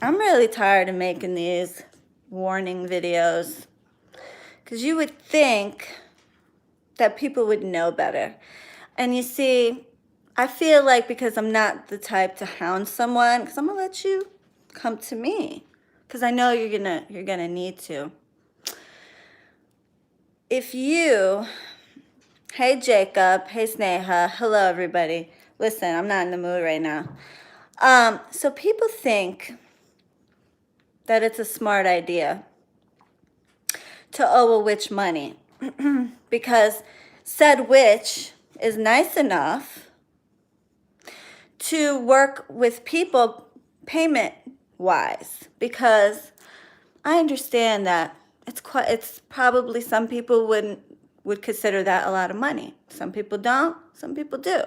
I'm really tired of making these warning videos because you would think that people would know better. And you see, I feel like because I'm not the type to hound someone, because I'm gonna let you come to me because I know you're gonna need to. If you, hey Jacob, hey Sneha, hello everybody. Listen, I'm not in the mood right now. So people think that it's a smart idea to owe a witch money because said witch is nice enough to work with people payment wise, because I understand that it's probably some people would consider that a lot of money. Some people don't, some people do.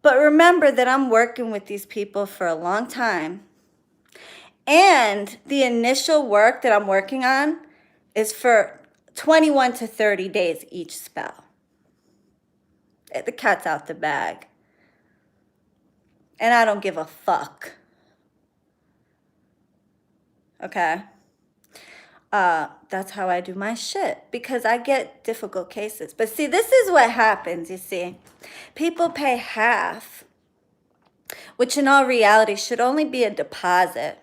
But remember that I'm working with these people for a long time. And the initial work that I'm working on is for 21 to 30 days each spell. The cat's out the bag. And I don't give a fuck. Okay? That's how I do my shit, because I get difficult cases. But see, this is what happens, you see. People pay half, which in all reality should only be a deposit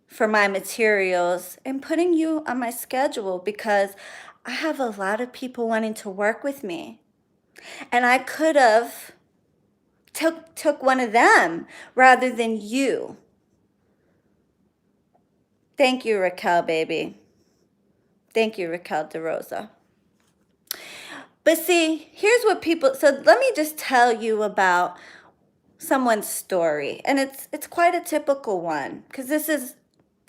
for my materials and putting you on my schedule, because I have a lot of people wanting to work with me. And I could have took one of them rather than you. Thank you, Raquel, baby. Thank you, Raquel DeRosa. But see, here's what people, so let me just tell you about someone's story. And it's quite a typical one, because this is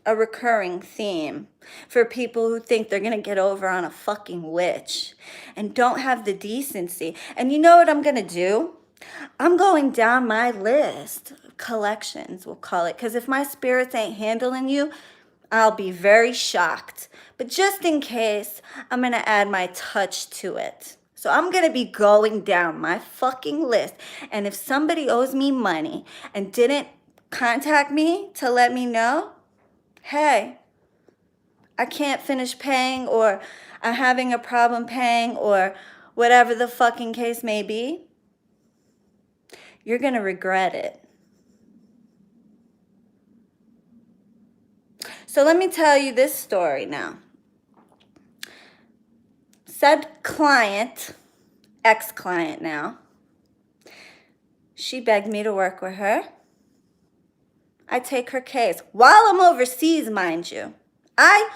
a recurring theme for people who think they're gonna get over on a fucking witch and don't have the decency. And you know what I'm gonna do? I'm going down my list of collections, we'll call it, because if my spirits ain't handling you, I'll be very shocked. But just in case, I'm gonna add my touch to it. So I'm gonna be going down my fucking list. And if somebody owes me money and didn't contact me to let me know, hey, I can't finish paying, or I'm having a problem paying, or whatever the fucking case may be, you're gonna regret it. So let me tell you this story now. Said client, ex-client now, she begged me to work with her. I take her case while I'm overseas, mind you. I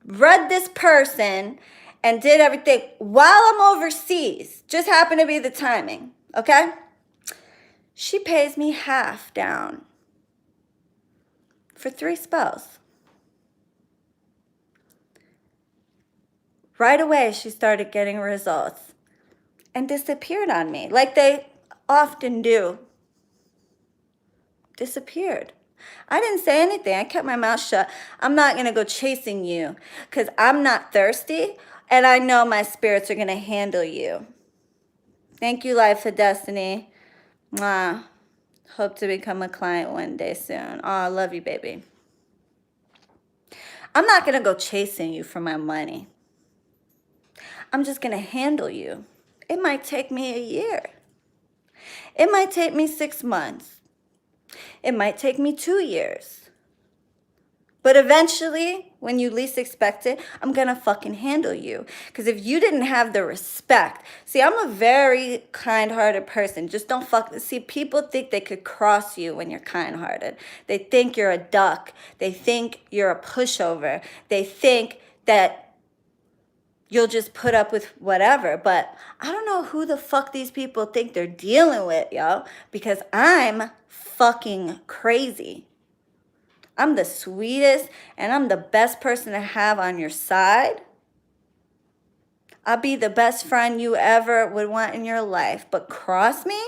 read this person and did everything while I'm overseas. Just happened to be the timing, okay? She pays me half down for 3 spells. Right away, she started getting results and disappeared on me, like they often do. Disappeared. I didn't say anything. I kept my mouth shut. I'm not going to go chasing you because I'm not thirsty, and I know my spirits are going to handle you. Thank you, Life of Destiny. Mwah. Hope to become a client one day soon. Oh, I love you, baby. I'm not going to go chasing you for my money. I'm just going to handle you. It might take me a year. It might take me 6 months. It might take me 2 years. But eventually, when you least expect it, I'm gonna fucking handle you. Because if you didn't have the respect, see, I'm a very kind-hearted person. Just don't see, people think they could cross you when you're kind-hearted. They think you're a duck. They think you're a pushover. They think that you'll just put up with whatever. But I don't know who the fuck these people think they're dealing with, yo. Because I'm fucking crazy. I'm the sweetest and I'm the best person to have on your side. I'll be the best friend you ever would want in your life. But cross me,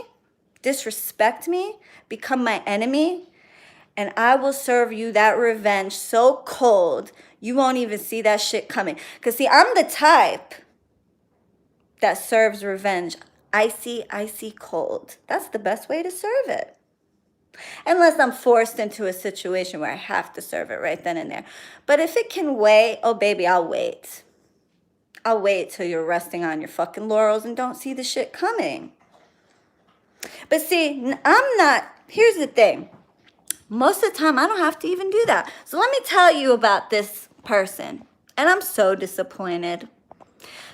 disrespect me, become my enemy, and I will serve you that revenge so cold, you won't even see that shit coming. Because see, I'm the type that serves revenge icy, icy cold. That's the best way to serve it. Unless I'm forced into a situation where I have to serve it right then and there. But if it can wait, oh baby, I'll wait. I'll wait till you're resting on your fucking laurels and don't see the shit coming. But see, I'm not, here's the thing. Most of the time, I don't have to even do that. So let me tell you about this person. And I'm so disappointed.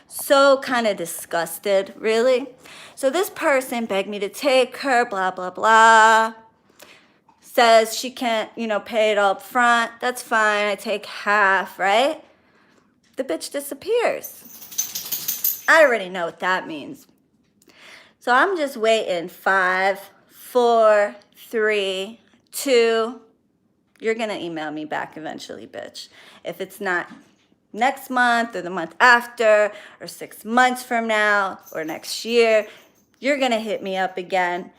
So kind of disgusted, really. So this person begged me to take her, blah, blah, blah. Says she can't, pay it all up front. That's fine. I take half, right? The bitch disappears. I already know what that means. So I'm just waiting. 5, 4, 3, 2. You're going to email me back eventually, bitch. If it's not next month or the month after or 6 months from now or next year, you're going to hit me up again.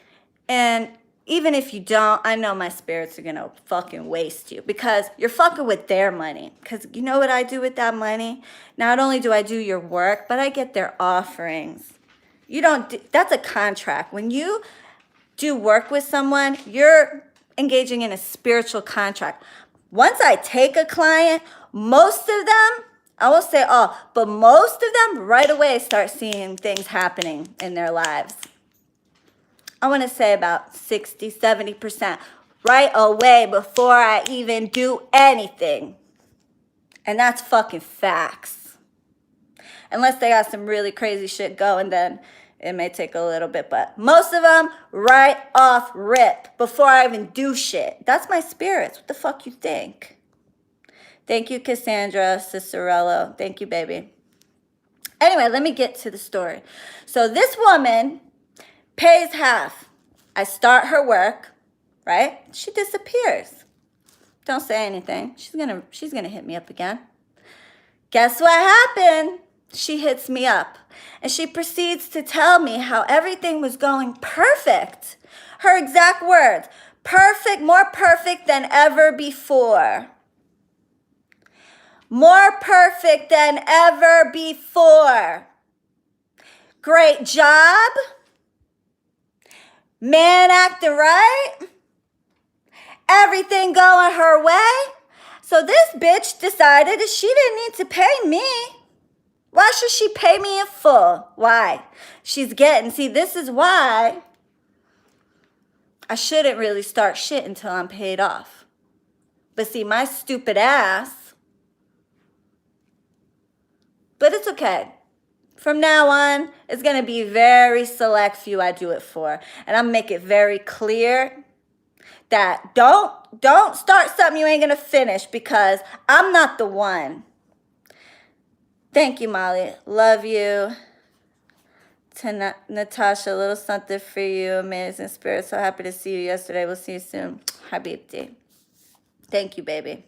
And even if you don't, I know my spirits are going to fucking waste you because you're fucking with their money. Because you know what I do with that money? Not only do I do your work, but I get their offerings. That's a contract. When you do work with someone, you're engaging in a spiritual contract. Once I take a client, most of them, I won't say all, but most of them right away start seeing things happening in their lives. I want to say about 60, 70% right away before I even do anything. And that's fucking facts. Unless they got some really crazy shit going, then it may take a little bit. But most of them right off rip before I even do shit. That's my spirits. What the fuck you think? Thank you, Cassandra Cicerello. Thank you, baby. Anyway, let me get to the story. So this woman pays half. I start her work, right? She disappears. Don't say anything. She's gonna hit me up again. Guess what happened? She hits me up and she proceeds to tell me how everything was going perfect. Her exact words, perfect, more perfect than ever before. More perfect than ever before. Great job. Man acting right. Everything going her way. So this bitch decided that she didn't need to pay me. Why should she pay me in full? Why? See, this is why I shouldn't really start shit until I'm paid off. But see, my stupid ass, but it's okay. From now on, it's going to be very select few I do it for. And I'm make it very clear that don't start something you ain't going to finish because I'm not the one. Thank you, Molly. Love you. Natasha, a little something for you. Amazing spirit. So happy to see you yesterday. We'll see you soon. Habibti. Thank you, baby.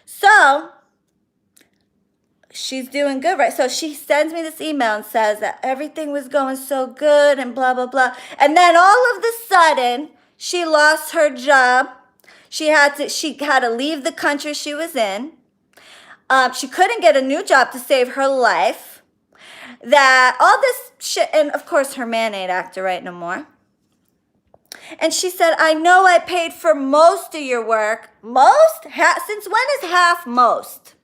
So she's doing good, right? So she sends me this email and says that everything was going so good and blah, blah, blah. And then all of a sudden, she lost her job. She had to leave the country she was in. She couldn't get a new job to save her life. That all this shit, and of course her man ain't acting right no more. And she said, I know I paid for most of your work. Most? Since when is half most?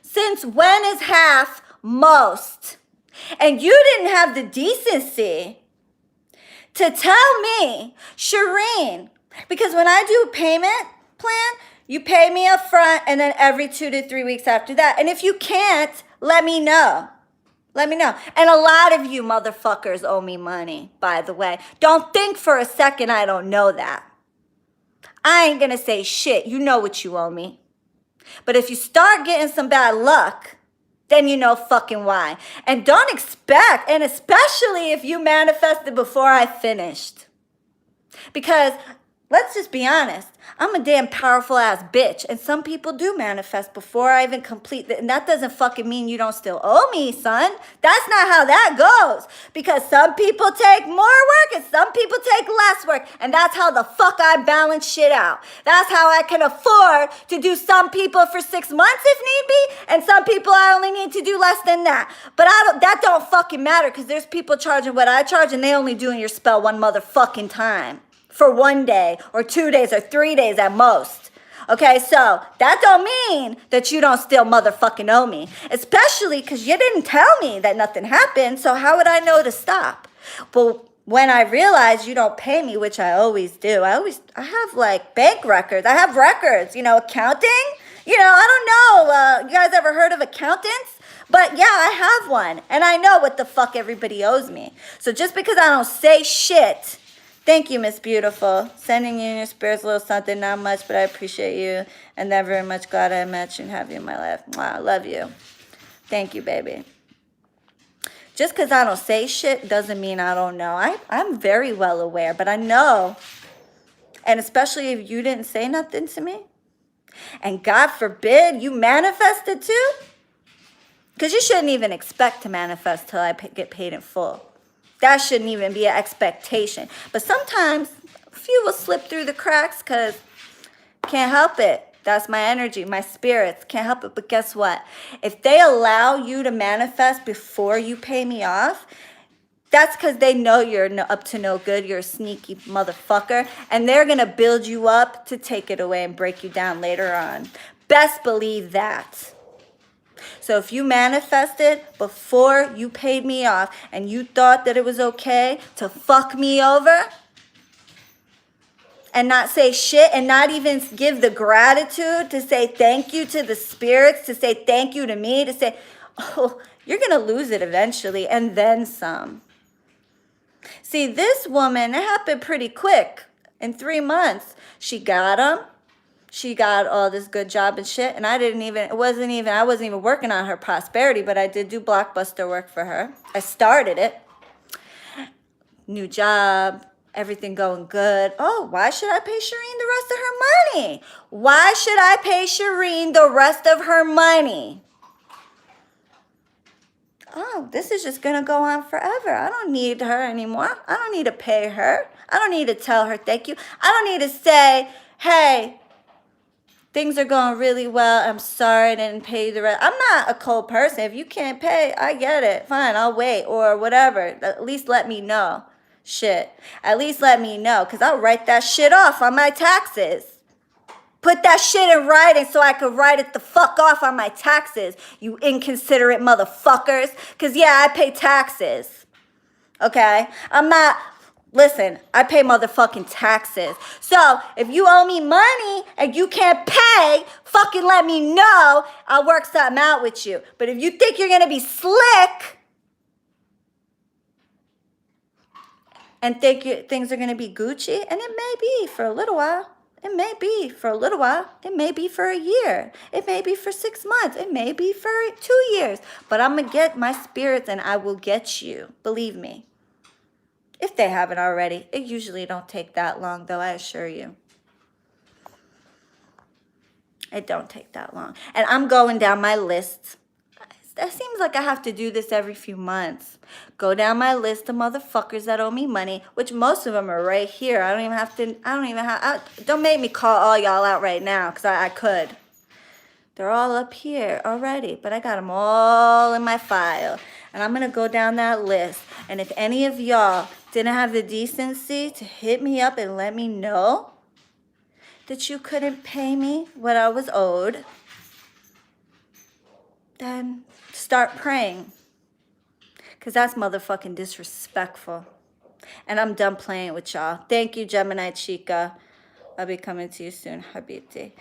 Since when is half most? And you didn't have the decency to tell me, Shireen, because when I do a payment plan, you pay me up front and then every 2 to 3 weeks after that. And if you can't, let me know. Let me know. And a lot of you motherfuckers owe me money, by the way. Don't think for a second I don't know that. I ain't gonna say shit. You know what you owe me. But if you start getting some bad luck, then you know fucking why. And don't expect, and especially if you manifested before I finished. Because Let's just be honest. I'm a damn powerful ass bitch. And some people do manifest before I even complete it. And that doesn't fucking mean you don't still owe me, son. That's not how that goes. Because some people take more work and some people take less work. And that's how the fuck I balance shit out. That's how I can afford to do some people for 6 months if need be. And some people I only need to do less than that. But that don't fucking matter, because there's people charging what I charge and they only doing your spell one motherfucking time. For 1 day or 2 days or 3 days at most. Okay, so that don't mean that you don't still motherfucking owe me. Especially because you didn't tell me that nothing happened, so how would I know to stop? But when I realize you don't pay me, which I always do, I have like bank records. I have records, accounting. I don't know, you guys ever heard of accountants? But yeah, I have one, and I know what the fuck everybody owes me. So just because I don't say shit. Thank you, Miss Beautiful. Sending you and your spirits a little something, not much, but I appreciate you. And that very much glad I met you and have you in my life. Wow, I love you. Thank you, baby. Just because I don't say shit doesn't mean I don't know. I'm very well aware, but I know. And especially if you didn't say nothing to me. And God forbid you manifested too. Because you shouldn't even expect to manifest till I get paid in full. That shouldn't even be an expectation. But sometimes a few will slip through the cracks because can't help it. That's my energy, my spirits. Can't help it. But guess what? If they allow you to manifest before you pay me off, that's because they know you're up to no good. You're a sneaky motherfucker. And they're going to build you up to take it away and break you down later on. Best believe that. So if you manifested before you paid me off and you thought that it was okay to fuck me over and not say shit and not even give the gratitude to say thank you to the spirits, to say thank you to me, to say, oh, you're going to lose it eventually and then some. See, this woman, it happened pretty quick. In 3 months, she got him. She got all this good job and shit, and I wasn't even working on her prosperity, but I did do blockbuster work for her. I started it. New job, everything going good. Oh, why should I pay Shireen the rest of her money? Why should I pay Shireen the rest of her money? Oh, this is just going to go on forever. I don't need her anymore. I don't need to pay her. I don't need to tell her thank you. I don't need to say, hey, things are going really well. I'm sorry I didn't pay you the rest. I'm not a cold person. If you can't pay, I get it. Fine, I'll wait or whatever. At least let me know. Shit. At least let me know, because I'll write that shit off on my taxes. Put that shit in writing so I could write it the fuck off on my taxes, you inconsiderate motherfuckers. Because, yeah, I pay taxes. Okay? Listen, I pay motherfucking taxes. So, if you owe me money and you can't pay, fucking let me know. I'll work something out with you. But if you think you're going to be slick and think things are going to be Gucci, and it may be for a little while. It may be for a little while. It may be for a year. It may be for 6 months. It may be for 2 years. But I'm going to get my spirits and I will get you. Believe me. If they haven't already. It usually don't take that long, though, I assure you. It don't take that long. And I'm going down my list. It seems like I have to do this every few months. Go down my list of motherfuckers that owe me money, which most of them are right here. Don't make me call all y'all out right now, because I could. They're all up here already, but I got them all in my file. And I'm going to go down that list. And if any of y'all didn't have the decency to hit me up and let me know that you couldn't pay me what I was owed, then start praying. Because that's motherfucking disrespectful. And I'm done playing with y'all. Thank you, Gemini Chica. I'll be coming to you soon, Habibti.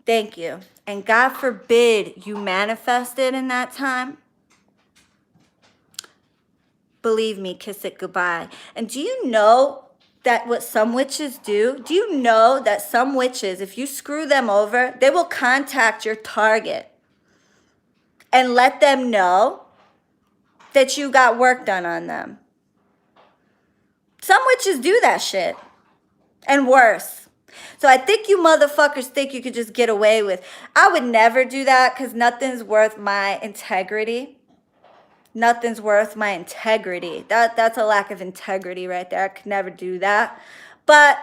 Thank you. And God forbid you manifested in that time. Believe me, kiss it goodbye. And do you know that what some witches do? Do you know that some witches, if you screw them over, they will contact your target and let them know that you got work done on them? Some witches do that shit. and worse. So I think you motherfuckers think you could just get away with. I would never do that because nothing's worth my integrity. Nothing's worth my integrity. That's a lack of integrity right there. I could never do that. But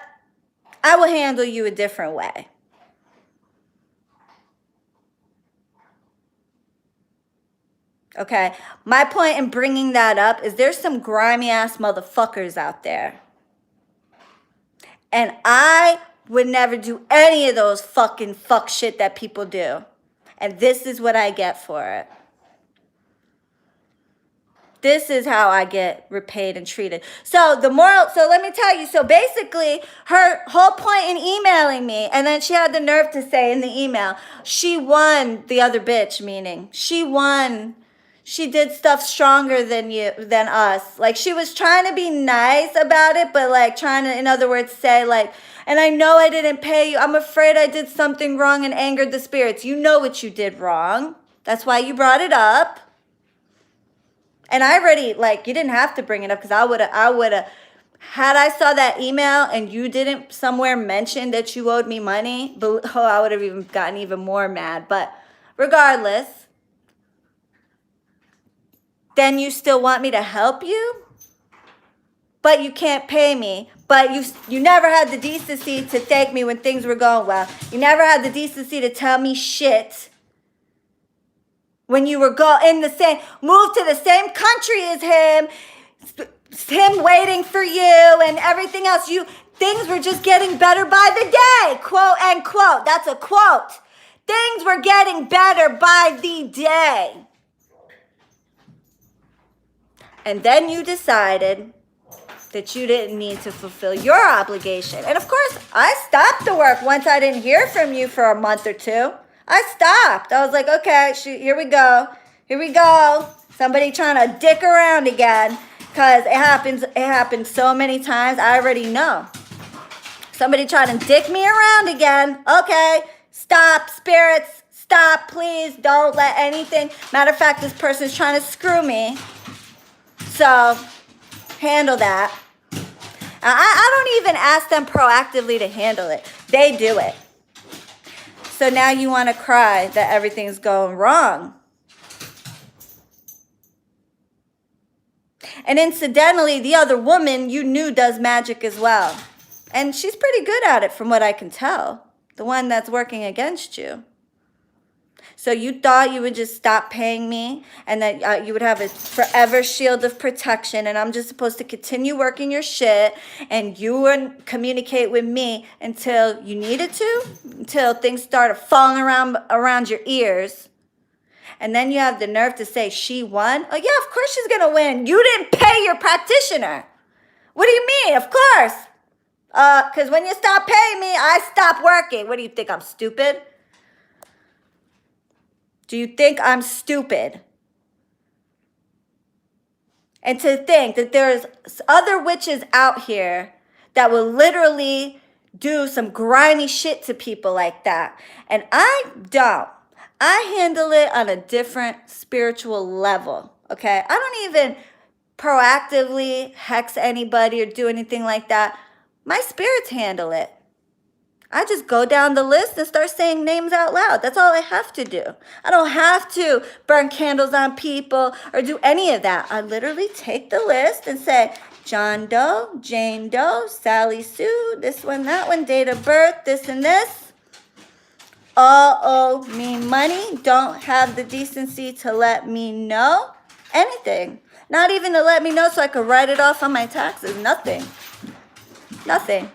I will handle you a different way. Okay? My point in bringing that up is there's some grimy ass motherfuckers out there. And I would never do any of those fucking fuck shit that people do. And this is what I get for it. This is how I get repaid and treated. So let me tell you, so basically her whole point in emailing me, and then she had the nerve to say in the email, she won, the other bitch, meaning she won. She did stuff stronger than us. Like, she was trying to be nice about it, but like trying to, in other words, say like, and I know I didn't pay you. I'm afraid I did something wrong and angered the spirits. You know what you did wrong. That's why you brought it up. And I already, like, you didn't have to bring it up because I would have, had I saw that email and you didn't somewhere mention that you owed me money, I would have even gotten even more mad. But regardless, then you still want me to help you? But you can't pay me. But you never had the decency to thank me when things were going well. You never had the decency to tell me shit when you were moved to the same country as him waiting for you and everything else. Things were just getting better by the day, quote unquote. That's a quote. Things were getting better by the day. And then you decided that you didn't need to fulfill your obligation. And of course, I stopped the work once I didn't hear from you for a month or two. I stopped. I was like, okay, here we go. Here we go. Somebody trying to dick around again. Because it happens so many times. I already know. Somebody trying to dick me around again. Okay, stop, spirits. Stop, please. Don't let anything. Matter of fact, this person's trying to screw me. So, handle that. I don't even ask them proactively to handle it. They do it. So now you want to cry that everything's going wrong. And incidentally, the other woman you knew does magic as well. And she's pretty good at it from what I can tell. The one that's working against you. So you thought you would just stop paying me and that you would have a forever shield of protection and I'm just supposed to continue working your shit and you wouldn't communicate with me until you needed to, until things started falling around your ears. And then you have the nerve to say she won? Oh, yeah, of course she's going to win. You didn't pay your practitioner. What do you mean? Of course. Because when you stop paying me, I stop working. What do you think? I'm stupid? Do you think I'm stupid? And to think that there's other witches out here that will literally do some grimy shit to people like that. And I don't. I handle it on a different spiritual level, okay? I don't even proactively hex anybody or do anything like that. My spirits handle it. I just go down the list and start saying names out loud. That's all I have to do. I don't have to burn candles on people or do any of that. I literally take the list and say, John Doe, Jane Doe, Sally Sue, this one, that one, date of birth, this and this. All owe me money. Don't have the decency to let me know anything. Not even to let me know so I could write it off on my taxes. Nothing. Nothing.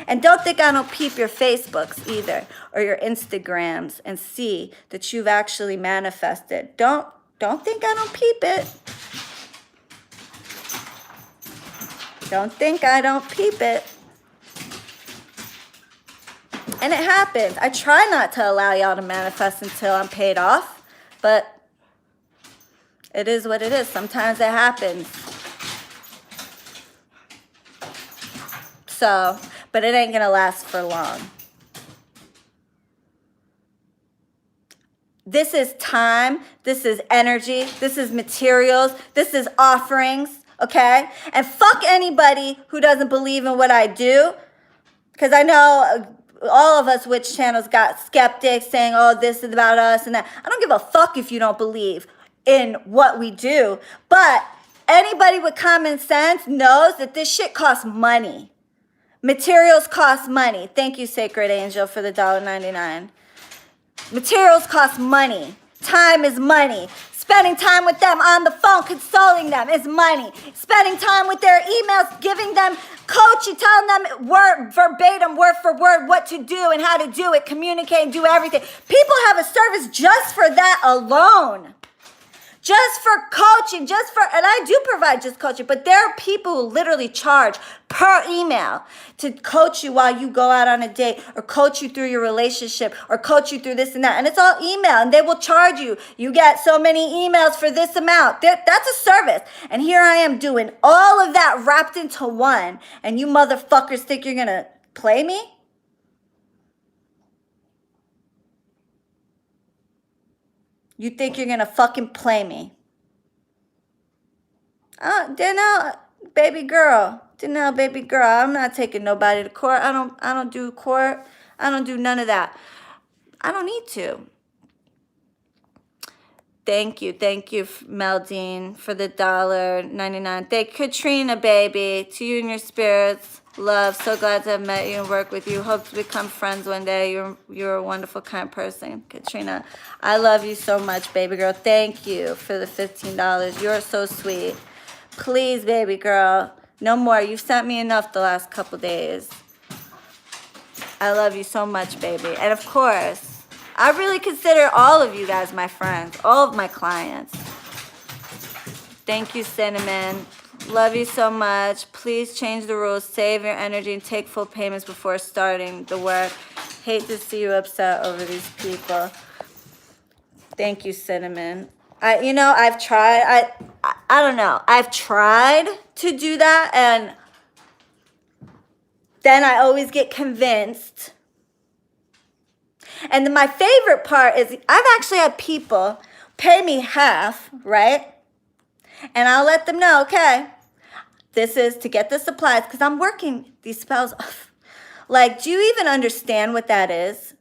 And don't think I don't peep your Facebooks either or your Instagrams and see that you've actually manifested. Don't think I don't peep it. Don't think I don't peep it. And it happens. I try not to allow y'all to manifest until I'm paid off, but it is what it is. Sometimes it happens. So, but it ain't gonna last for long. This is time, this is energy, this is materials, this is offerings, okay? And fuck anybody who doesn't believe in what I do. Because I know all of us witch channels got skeptics saying, oh, this is about us and that. I don't give a fuck if you don't believe in what we do. But anybody with common sense knows that this shit costs money. Materials cost money. Thank you, Sacred Angel, for the $1.99. Materials cost money. Time is money. Spending time with them on the phone, consoling them is money. Spending time with their emails, giving them coaching, telling them word verbatim, word for word, what to do and how to do it, communicate and do everything. People have a service just for that alone. Just for coaching, and I do provide just coaching, but there are people who literally charge per email to coach you while you go out on a date or coach you through your relationship or coach you through this and that. And it's all email and they will charge you. You get so many emails for this amount. That's a service. And here I am doing all of that wrapped into one. And you motherfuckers think you're going to play me? You think you're gonna fucking play me? Danelle, baby girl. I'm not taking nobody to court. I don't do court. I don't do none of that. I don't need to. Thank you, Meldine, for the $1.99. Thank Katrina, baby, to you and your spirits. Love, so glad to have met you and work with you. Hope to become friends one day. You're a wonderful, kind person, Katrina. I love you so much, baby girl. Thank you for the $15. You're so sweet. Please, baby girl, no more. You've sent me enough the last couple days. I love you so much, baby. And of course, I really consider all of you guys my friends, all of my clients. Thank you, Cinnamon. Love you so much. Please change the rules. Save your energy and take full payments before starting the work. Hate to see you upset over these people. Thank you, Cinnamon. I've tried. I don't know. I've tried to do that, and then I always get convinced. And then my favorite part is I've actually had people pay me half, right? And I'll let them know, okay, this is to get the supplies because I'm working these spells off. Like, do you even understand what that is?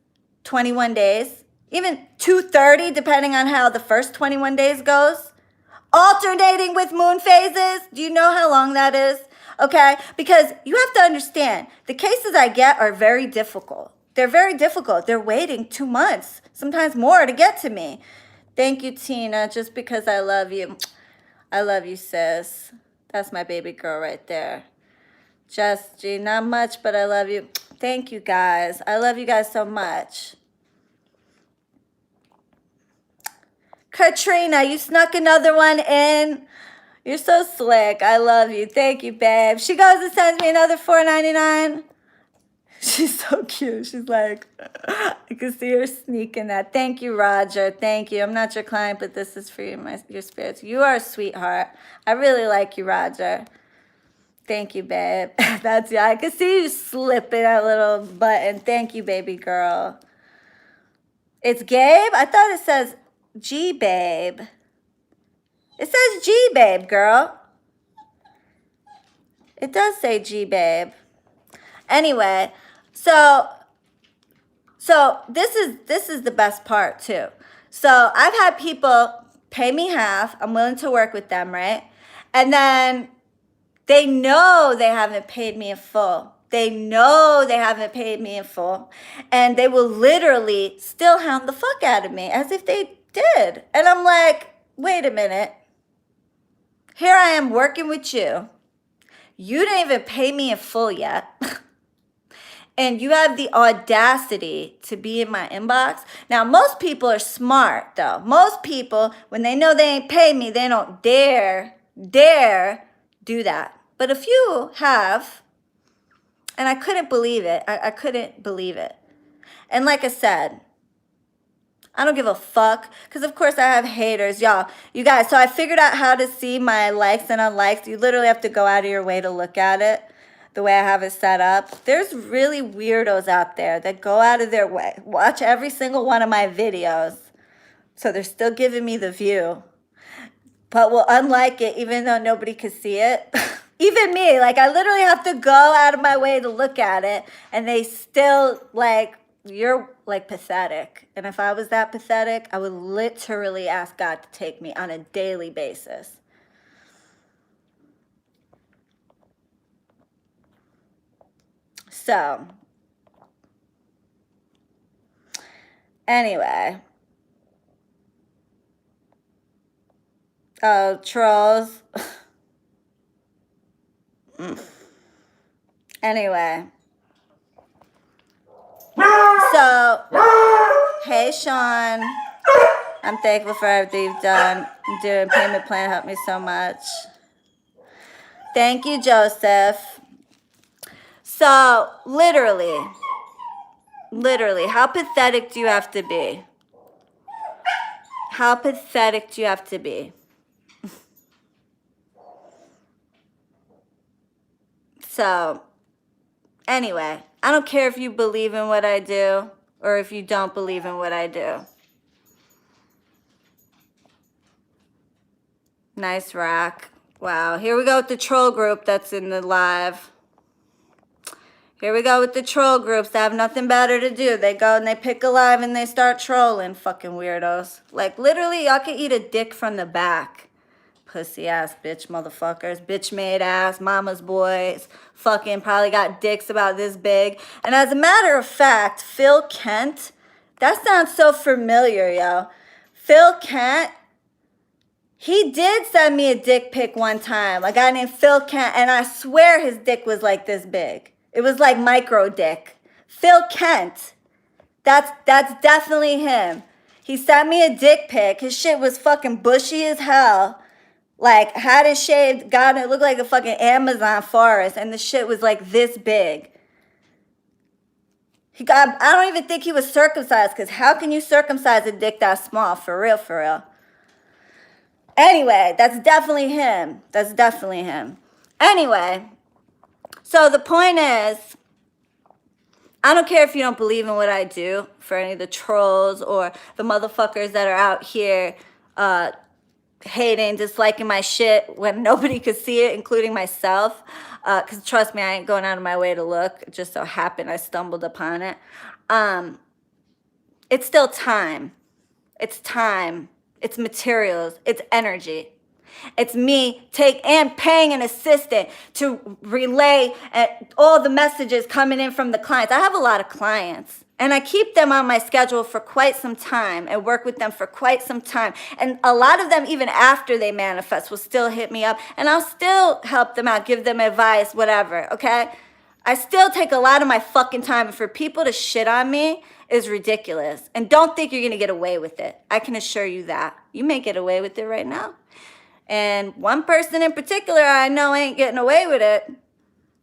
21 days? Even 230, depending on how the first 21 days goes? Alternating with moon phases? Do you know how long that is? Okay? Because you have to understand, the cases I get are very difficult. They're very difficult. They're waiting 2 months, sometimes more, to get to me. Thank you, Tina, just because I love you. I love you, sis. That's my baby girl right there. Just G, not much, but I love you. Thank you, guys. I love you guys so much. Katrina, you snuck another one in. You're so slick. I love you. Thank you, babe. She goes and sends me another $4.99. She's so cute. She's like, I can see her sneaking that. Thank you, Roger. Thank you. I'm not your client, but this is for you, your spirits. You are a sweetheart. I really like you, Roger. Thank you, babe. That's I can see you slipping that little button. Thank you, baby girl. It's Gabe? I thought it says G, babe. It says G, babe, girl. It does say G, babe. Anyway, so this is the best part too. So I've had people pay me half. I'm willing to work with them, right? And then they know they haven't paid me in full. They know they haven't paid me in full. And they will literally still hound the fuck out of me as if they did. And I'm like, wait a minute. Here I am working with you. You didn't even pay me in full yet. And you have the audacity to be in my inbox. Now, most people are smart, though. Most people, when they know they ain't paid me, they don't dare do that. But a few have, and I couldn't believe it. I couldn't believe it. And like I said, I don't give a fuck, because of course I have haters, y'all. You guys, so I figured out how to see my likes and unlikes. You literally have to go out of your way to look at it. The way I have it set up. There's really weirdos out there that go out of their way, watch every single one of my videos, so they're still giving me the view, but will unlike it even though nobody can see it. Even me, like, I literally have to go out of my way to look at it, and they still, like, you're, like, pathetic. And if I was that pathetic, I would literally ask God to take me on a daily basis. So, anyway. Oh, trolls. Anyway. So, hey, Sean. I'm thankful for everything you've done. Doing payment plan helped me so much. Thank you, Joseph. So, literally, how pathetic do you have to be? How pathetic do you have to be? So, anyway, I don't care if you believe in what I do or if you don't believe in what I do. Nice rack. Wow. Here we go with the troll group that's in the live. Here we go with the troll groups that have nothing better to do. They go and they pick a live and they start trolling. Fucking weirdos. Like, literally, y'all can eat a dick from the back. Pussy ass bitch motherfuckers. Bitch made ass. Mama's boys. Fucking probably got dicks about this big. And as a matter of fact, Phil Kent. That sounds so familiar, yo. Phil Kent. He did send me a dick pic one time. A guy named Phil Kent. And I swear his dick was like this big. It was like micro dick. Phil Kent. That's definitely him. He sent me a dick pic. His shit was fucking bushy as hell. Like, hadn't shaved, God, it looked like a fucking Amazon forest, and the shit was like this big. I don't even think he was circumcised, because how can you circumcise a dick that small? For real, for real. Anyway, that's definitely him. That's definitely him. Anyway, so the point is, I don't care if you don't believe in what I do for any of the trolls or the motherfuckers that are out here hating, disliking my shit when nobody could see it, including myself. Because trust me, I ain't going out of my way to look. It just so happened I stumbled upon it. It's still time. It's time. It's materials. It's energy. It's me paying an assistant to relay all the messages coming in from the clients. I have a lot of clients, and I keep them on my schedule for quite some time and work with them for quite some time. And a lot of them, even after they manifest, will still hit me up, and I'll still help them out, give them advice, whatever, okay? I still take a lot of my fucking time, and for people to shit on me is ridiculous. And don't think you're gonna get away with it. I can assure you that. You may get away with it right now. And one person in particular I know ain't getting away with it,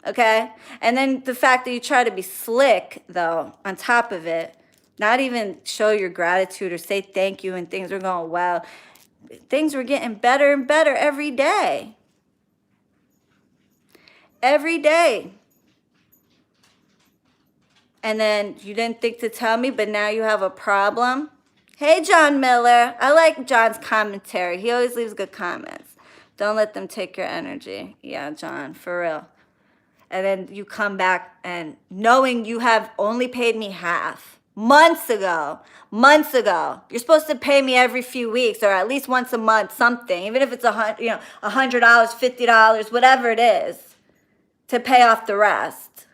okay? And then the fact that you try to be slick, though, on top of it, not even show your gratitude or say thank you and things were going well. Things were getting better and better every day. Every day. And then you didn't think to tell me, but now you have a problem? Hey, John Miller. I like John's commentary. He always leaves good comments. Don't let them take your energy. Yeah, John, for real. And then you come back and knowing you have only paid me half. Months ago. You're supposed to pay me every few weeks or at least once a month, something. Even if it's $100, $50, whatever it is, to pay off the rest.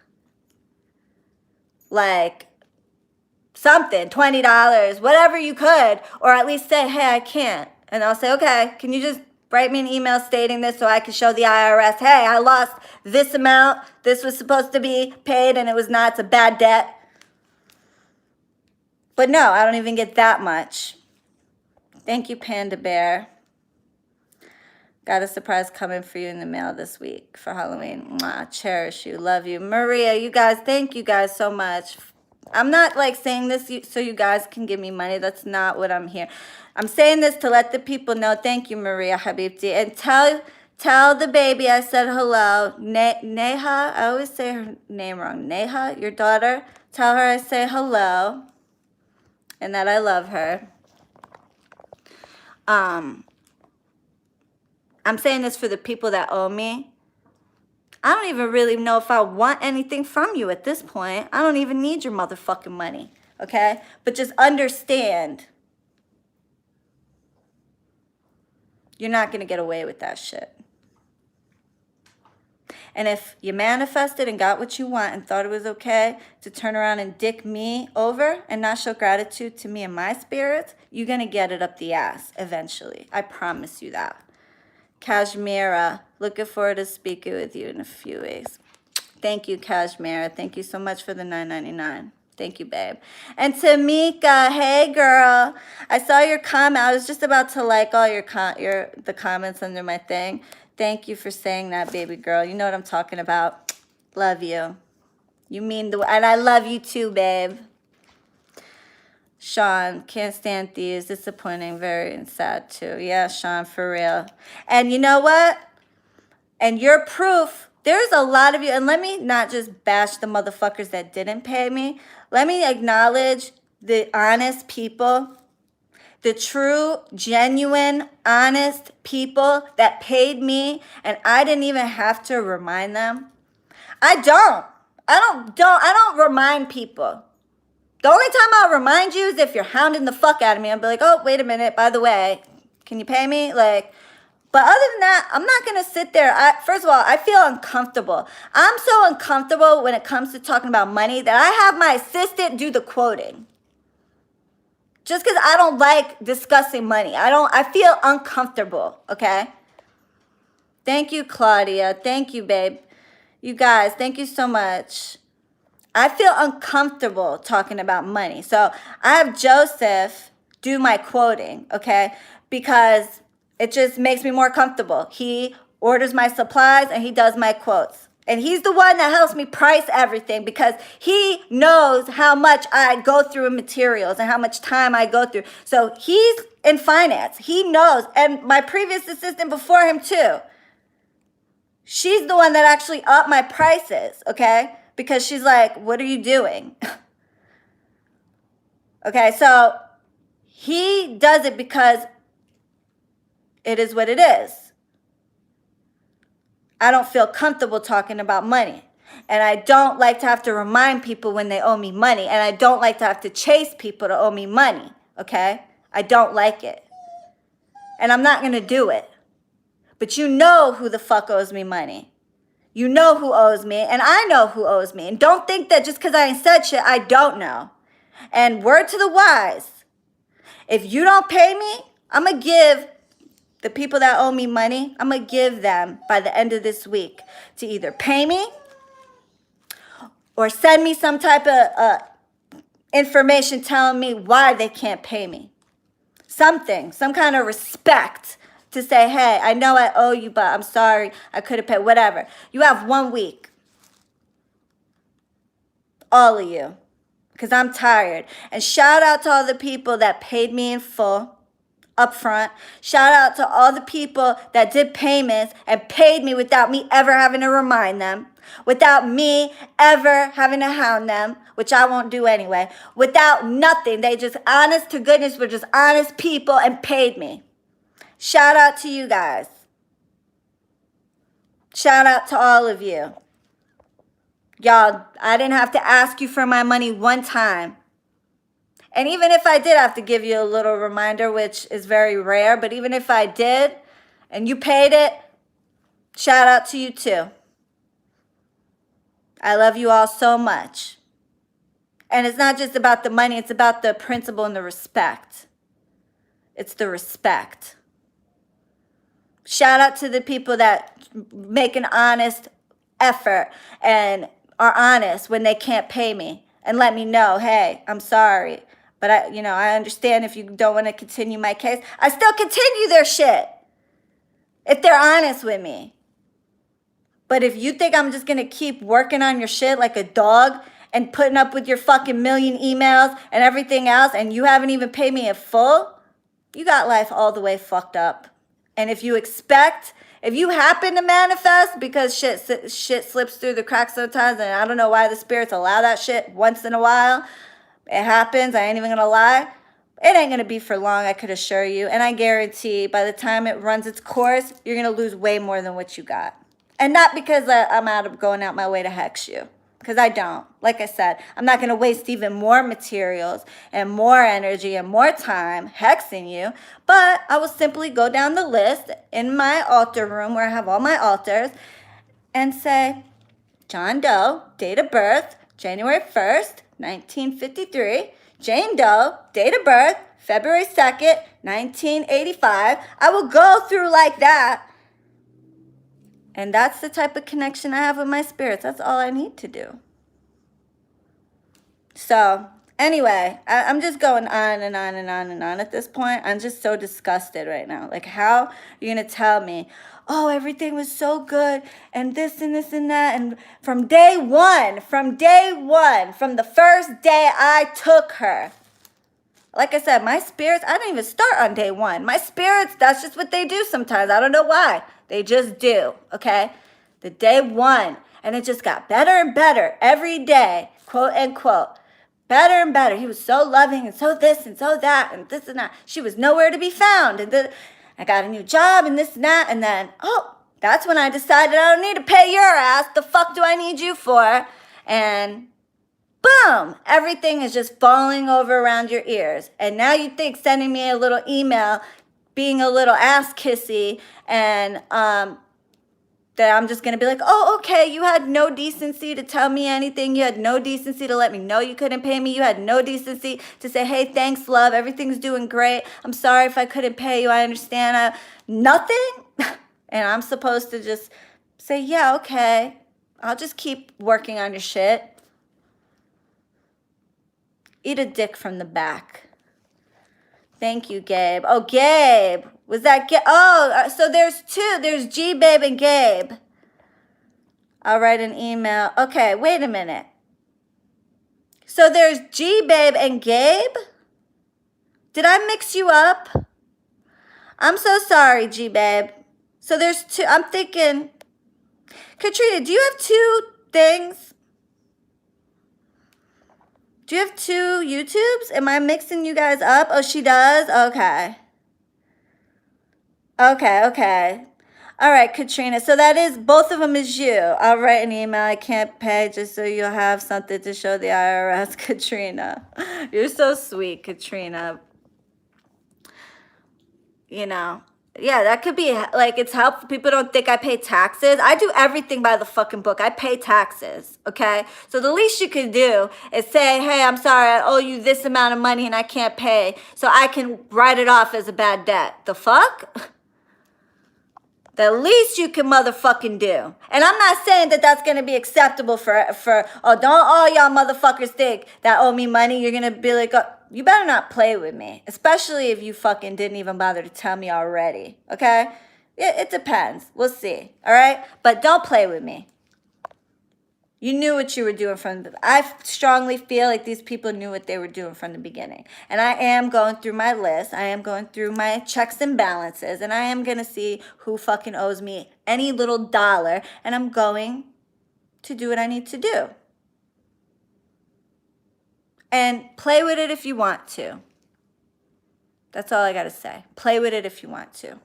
Like, something, $20, whatever you could, or at least say, hey, I can't. And I'll say, okay, can you just write me an email stating this so I can show the IRS, hey, I lost this amount, this was supposed to be paid and it was not, it's a bad debt. But no, I don't even get that much. Thank you, Panda Bear. Got a surprise coming for you in the mail this week for Halloween. Mwah, cherish you, love you. Maria, you guys, thank you guys so much. I'm not like saying this so you guys can give me money. That's not what I'm here. I'm saying this to let the people know. Thank you, Maria Habibti. And tell the baby I said hello. Neha, I always say her name wrong. Neha, your daughter. Tell her I say hello and that I love her. I'm saying this for the people that owe me. I don't even really know if I want anything from you at this point. I don't even need your motherfucking money, okay? But just understand, you're not going to get away with that shit. And if you manifested and got what you want and thought it was okay to turn around and dick me over and not show gratitude to me and my spirits, you're going to get it up the ass eventually. I promise you that. Kashmira, looking forward to speaking with you in a few weeks. Thank you, Kashmira. Thank you so much for the $9.99. Thank you, babe. And Tamika, hey girl, I saw your comment. I was just about to like all the comments under my thing. Thank you for saying that, baby girl. You know what I'm talking about. Love you. You mean and I love you too, babe. Sean, can't stand thieves. Disappointing, very sad too. Yeah, Sean, for real. And you know what? And your proof, there's a lot of you, and let me not just bash the motherfuckers that didn't pay me. Let me acknowledge the honest people, the true, genuine, honest people that paid me, and I didn't even have to remind them. I don't remind people. The only time I'll remind you is if you're hounding the fuck out of me. I'll be like, oh, wait a minute, by the way, can you pay me? But other than that, I'm not going to sit there. First of all, I feel uncomfortable. I'm so uncomfortable when it comes to talking about money that I have my assistant do the quoting. Just because I don't like discussing money. I feel uncomfortable, okay? Thank you, Claudia. Thank you, babe. You guys, thank you so much. I feel uncomfortable talking about money. So I have Joseph do my quoting, okay? Because it just makes me more comfortable. He orders my supplies and he does my quotes. And he's the one that helps me price everything because he knows how much I go through in materials and how much time I go through. So he's in finance. He knows. And my previous assistant before him too. She's the one that actually upped my prices, okay? Because she's like, what are you doing? Okay, so he does it because it is what it is. I don't feel comfortable talking about money. And I don't like to have to remind people when they owe me money. And I don't like to have to chase people to owe me money, okay? I don't like it. And I'm not going to do it. But you know who the fuck owes me money. You know who owes me, and I know who owes me. And don't think that just because I ain't said shit, I don't know. And word to the wise, if you don't pay me, I'm going to give the people that owe me money, I'm going to give them by the end of this week to either pay me or send me some type of information telling me why they can't pay me. Something, some kind of respect to say, hey, I know I owe you, but I'm sorry, I couldn't pay, whatever. You have 1 week. All of you. Because I'm tired. And shout out to all the people that paid me in full. Up front. Shout out to all the people that did payments and paid me without me ever having to remind them, without me ever having to hound them, which I won't do anyway, without nothing. They just, honest to goodness, were just honest people and paid me. Shout out to you guys. Shout out to all of you. Y'all, I didn't have to ask you for my money one time. And even if I did have to give you a little reminder, which is very rare, but even if I did and you paid it, shout out to you too. I love you all so much. And it's not just about the money, it's about the principle and the respect. It's the respect. Shout out to the people that make an honest effort and are honest when they can't pay me and let me know, hey, I'm sorry. But I understand if you don't want to continue my case. I still continue their shit if they're honest with me. But if you think I'm just going to keep working on your shit like a dog and putting up with your fucking million emails and everything else and you haven't even paid me in full, you got life all the way fucked up. And if you happen to manifest, because shit slips through the cracks sometimes, and I don't know why the spirits allow that shit once in a while. It happens. I ain't even going to lie. It ain't going to be for long, I could assure you. And I guarantee by the time it runs its course, you're going to lose way more than what you got. And not because I'm going out my way to hex you, because I don't. Like I said, I'm not going to waste even more materials and more energy and more time hexing you, but I will simply go down the list in my altar room where I have all my altars and say, John Doe, date of birth, January 1st, 1953. Jane Doe, date of birth, February 2nd, 1985. I will go through like that. And that's the type of connection I have with my spirits. That's all I need to do. So, anyway, I'm just going on and on and on and on at this point. I'm just so disgusted right now. Like, how are you going to tell me, oh, everything was so good and this and this and that? And from day one, from the first day I took her, like I said, my spirits, I didn't even start on day one. My spirits, that's just what they do sometimes. I don't know why. They just do, okay? The day one. And it just got better and better every day, quote unquote. Better and better. He was so loving and so this and so that and this and that. She was nowhere to be found. And then I got a new job and this and that. And then, oh, that's when I decided I don't need to pay your ass. The fuck do I need you for? And boom, everything is just falling over around your ears. And now you think sending me a little email, being a little ass kissy, and that I'm just going to be like, oh, okay, you had no decency to tell me anything. You had no decency to let me know you couldn't pay me. You had no decency to say, hey, thanks, love. Everything's doing great. I'm sorry if I couldn't pay you. I understand. Nothing? And I'm supposed to just say, yeah, okay. I'll just keep working on your shit. Eat a dick from the back. Thank you, Gabe. Oh, Gabe. Was that Gabe? Oh, so there's two. There's G-Babe and Gabe. I'll write an email. Okay, wait a minute. So there's G-Babe and Gabe? Did I mix you up? I'm so sorry, G-Babe. So there's two. I'm thinking, Katrina, do you have two things? Do you have two YouTubes? Am I mixing you guys up? Oh, she does? Okay. Okay. All right, Katrina. So that is, both of them is you. I'll write an email. I can't pay just so you'll have something to show the IRS, Katrina. You're so sweet, Katrina. You know. Yeah, that could be, like, it's helpful. People don't think I pay taxes. I do everything by the fucking book. I pay taxes, okay? So the least you can do is say, hey, I'm sorry, I owe you this amount of money and I can't pay, so I can write it off as a bad debt. The fuck? The least you can motherfucking do. And I'm not saying that that's going to be acceptable for oh, don't all y'all motherfuckers think that owe me money. You're going to be like, oh, you better not play with me. Especially if you fucking didn't even bother to tell me already. Okay? It depends. We'll see. All right? But don't play with me. You knew what you were doing I strongly feel like these people knew what they were doing from the beginning. And I am going through my list. I am going through my checks and balances. And I am going to see who fucking owes me any little dollar. And I'm going to do what I need to do. And play with it if you want to. That's all I got to say. Play with it if you want to.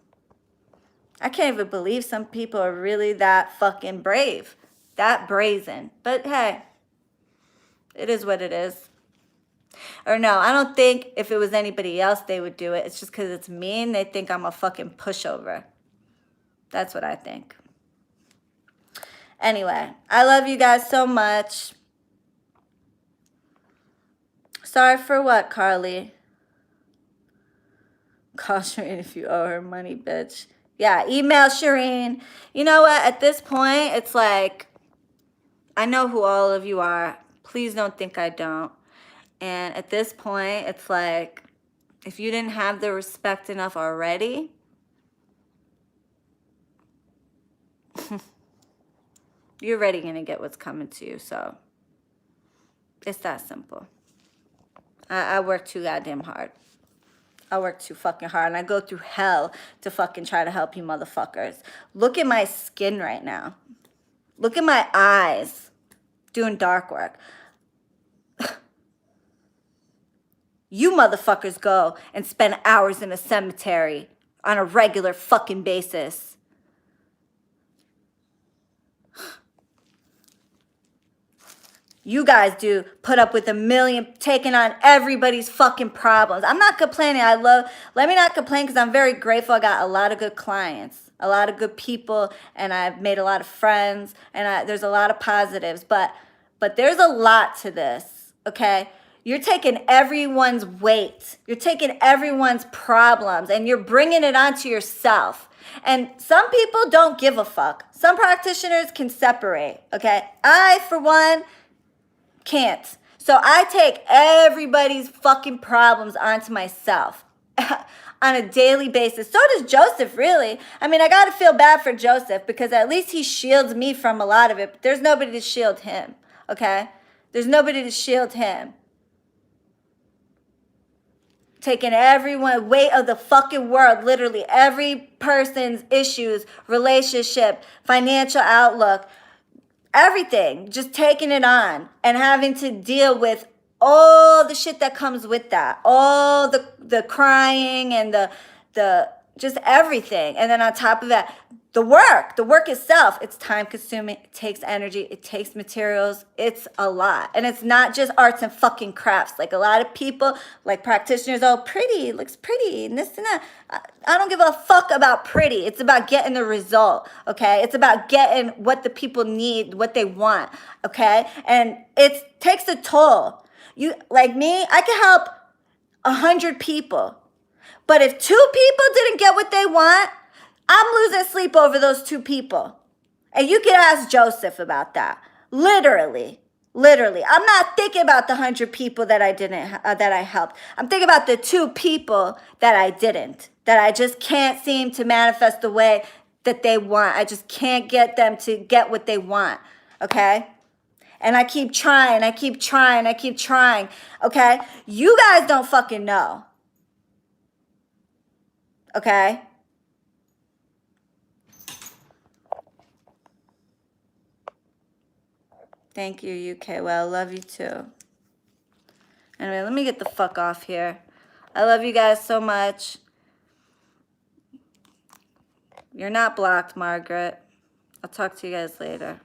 I can't even believe some people are really that fucking brave. That brazen. But hey, it is what it is. Or no, I don't think if it was anybody else they would do it. It's just because it's me and they think I'm a fucking pushover. That's what I think. Anyway, I love you guys so much. Sorry for what, Carly? Call Shireen if you owe her money, bitch. Yeah, email Shireen. You know what? At this point, it's like, I know who all of you are. Please don't think I don't. And at this point, it's like, if you didn't have the respect enough already, you're already going to get what's coming to you. So it's that simple. I work too goddamn hard. I work too fucking hard. And I go through hell to fucking try to help you motherfuckers. Look at my skin right now. Look at my eyes. Doing dark work. You motherfuckers go and spend hours in a cemetery on a regular fucking basis. You guys do put up with a million, taking on everybody's fucking problems. I'm not complaining. Let me not complain because I'm very grateful. I got a lot of good clients, a lot of good people, and I've made a lot of friends, and there's a lot of positives. But there's a lot to this, okay? You're taking everyone's weight. You're taking everyone's problems, and you're bringing it onto yourself. And some people don't give a fuck. Some practitioners can separate, okay? I, for one, can't. So I take everybody's fucking problems onto myself on a daily basis. So does Joseph, really. I mean, I got to feel bad for Joseph because at least he shields me from a lot of it. But there's nobody to shield him, okay? There's nobody to shield him. Taking everyone, weight of the fucking world, literally every person's issues, relationship, financial outlook, everything, just taking it on and having to deal with all the shit that comes with that, all the crying and the just everything. And then on top of that, the work itself, it's time consuming, it takes energy, it takes materials, it's a lot. And it's not just arts and fucking crafts. Like a lot of people, like practitioners, oh, pretty, looks pretty, and this and that. I don't give a fuck about pretty. It's about getting the result, okay? It's about getting what the people need, what they want, okay? And it takes a toll. You, like me, I can help 100 people. But if 2 people didn't get what they want, I'm losing sleep over those 2 people. And you can ask Joseph about that. Literally. I'm not thinking about the 100 people that I helped. I'm thinking about the 2 people that I didn't, that I just can't seem to manifest the way that they want. I just can't get them to get what they want, okay? And I keep trying, okay? You guys don't fucking know, okay? Thank you, UK. Well, love you too. Anyway, let me get the fuck off here. I love you guys so much. You're not blocked, Margaret. I'll talk to you guys later.